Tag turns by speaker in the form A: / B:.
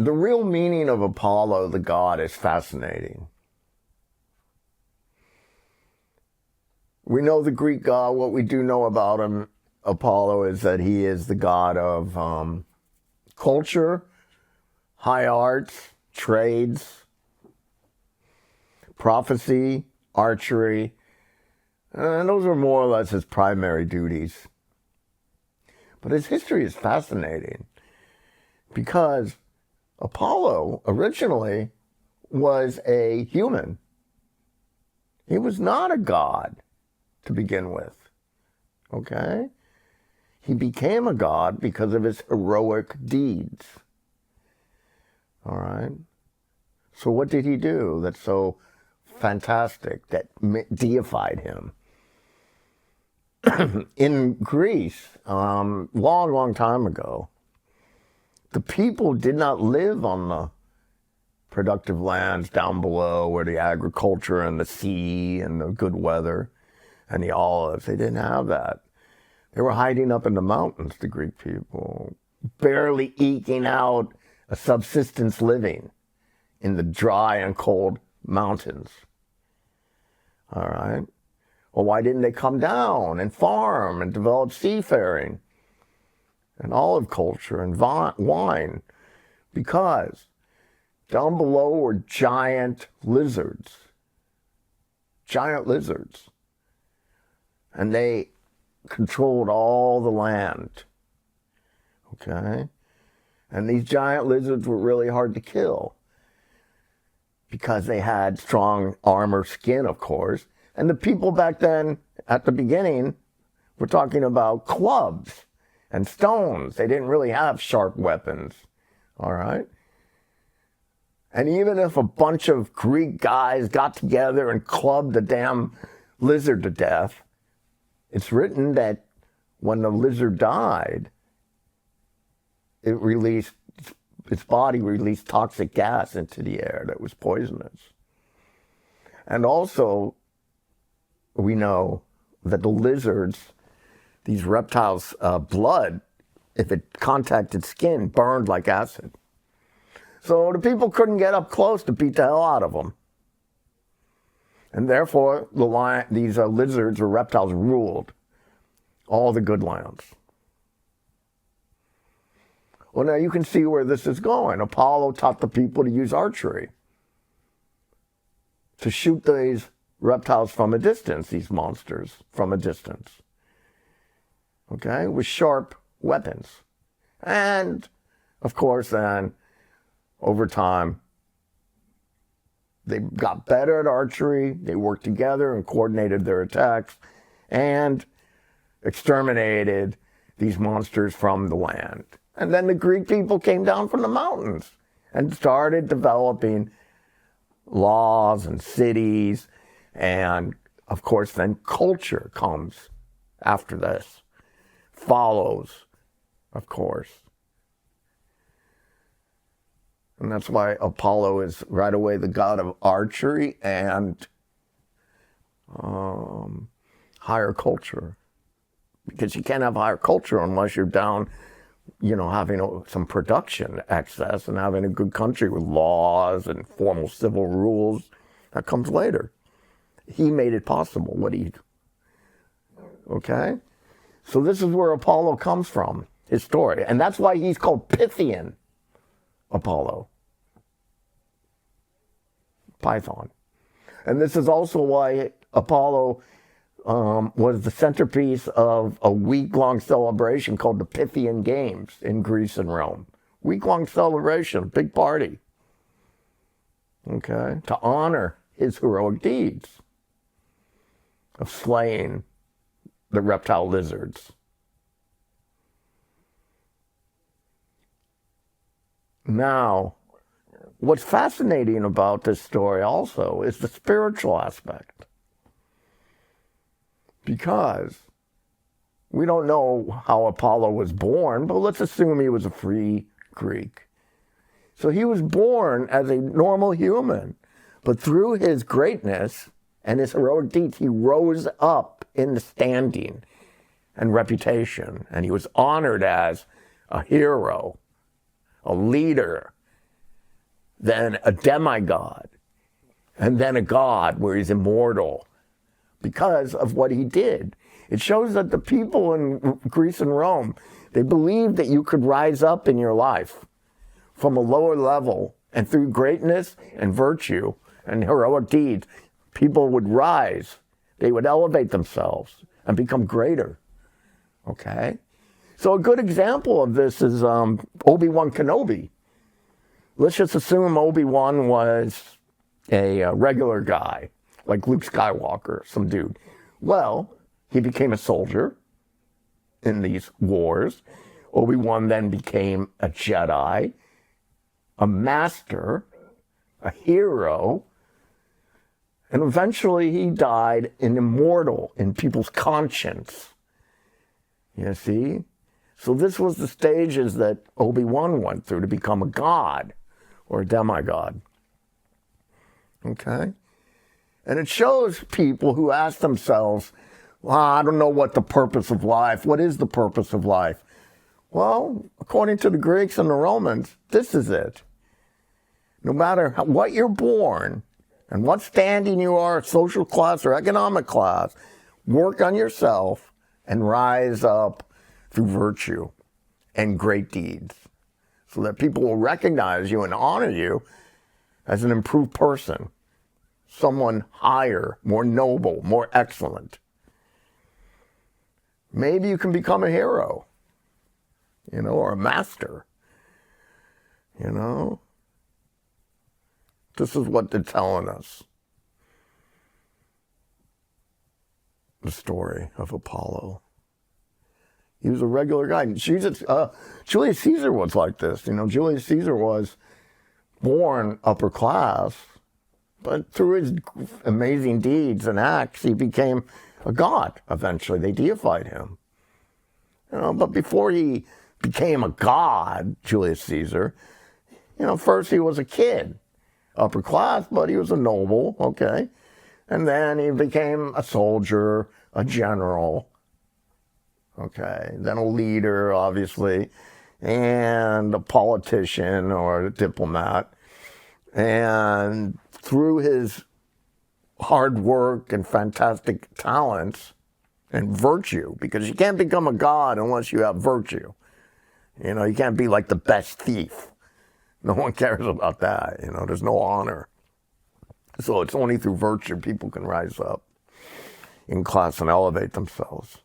A: the real meaning of Apollo, the god, is fascinating. We know the Greek god. What we do know about him, Apollo, is that he is the god of culture, high arts, trades, prophecy, archery, and those are more or less his primary duties. But his history is fascinating because Apollo originally was a human. He was not a god to begin with, okay? He became a god because of his heroic deeds, all right? So what did he do that's so fantastic, that deified him? In Greece, long time ago, the people did not live on the productive lands down below where the agriculture and the sea and the good weather and the olives. They didn't have that. They were hiding up in the mountains, the Greek people, barely eking out a subsistence living in the dry and cold mountains. All right? Well, why didn't they come down and farm and develop seafaring and olive culture and wine? Because down below were giant lizards. Giant lizards. And they controlled all the land. Okay? And these giant lizards were really hard to kill because they had strong armor skin, of course. And the people back then, at the beginning, were talking about clubs and stones. They didn't really have sharp weapons, all right? And even if a bunch of Greek guys got together and clubbed the damn lizard to death, it's written that when the lizard died, its body released toxic gas into the air that was poisonous. And also, we know that the lizards, these reptiles' blood, if it contacted skin, burned like acid. So the people couldn't get up close to beat the hell out of them. And therefore, these lizards or reptiles ruled all the good lands. Well, now you can see where this is going. Apollo taught the people to use archery, to shoot these reptiles from a distance, these monsters from a distance, okay, with sharp weapons. And, of course, then, over time, they got better at archery, they worked together and coordinated their attacks, and exterminated these monsters from the land. And then the Greek people came down from the mountains and started developing laws and cities. And, of course, then culture comes after this, follows, of course. And that's why Apollo is right away the god of archery and higher culture. Because you can't have higher culture unless you're down, having some production access and having a good country with laws and formal civil rules. That comes later. He made it possible, okay? So this is where Apollo comes from, his story. And that's why he's called Pythian Apollo. Python. And this is also why Apollo was the centerpiece of a week-long celebration called the Pythian Games in Greece and Rome. Week-long celebration, big party. Okay? To honor his heroic deeds of slaying the reptile lizards. Now, what's fascinating about this story also is the spiritual aspect. Because we don't know how Apollo was born, but let's assume he was a free Greek. So he was born as a normal human, but through his greatness and his heroic deeds, he rose up in the standing and reputation, and he was honored as a hero, a leader, then a demigod, and then a god where he's immortal because of what he did. It shows that the people in Greece and Rome, they believed that you could rise up in your life from a lower level, and through greatness and virtue and heroic deeds, people would rise. They would elevate themselves and become greater. Okay? So a good example of this is Obi-Wan Kenobi. Let's just assume Obi-Wan was a regular guy, like Luke Skywalker, some dude. Well, he became a soldier in these wars. Obi-Wan then became a Jedi, a master, a hero, and eventually he died an immortal in people's conscience. You see? So this was the stages that Obi-Wan went through to become a god or a demigod. Okay? And it shows people who ask themselves, well, I don't know what the purpose of life, what is the purpose of life? Well, according to the Greeks and the Romans, this is it. No matter what you're born and what standing you are, social class or economic class, work on yourself and rise up through virtue and great deeds so that people will recognize you and honor you as an improved person, someone higher, more noble, more excellent. Maybe you can become a hero, or a master, This is what they're telling us. The story of Apollo. He was a regular guy. Julius Caesar was like this. Julius Caesar was born upper class, but through his amazing deeds and acts, he became a god eventually. They deified him. But before he became a god, Julius Caesar, first he was a kid, upper class, but he was a noble, okay? And then he became a soldier, a general, okay? Then a leader, obviously, and a politician or a diplomat. And through his hard work and fantastic talents and virtue, because you can't become a god unless you have virtue. You can't be like the best thief. No one cares about that. There's no honor. So it's only through virtue people can rise up in class and elevate themselves.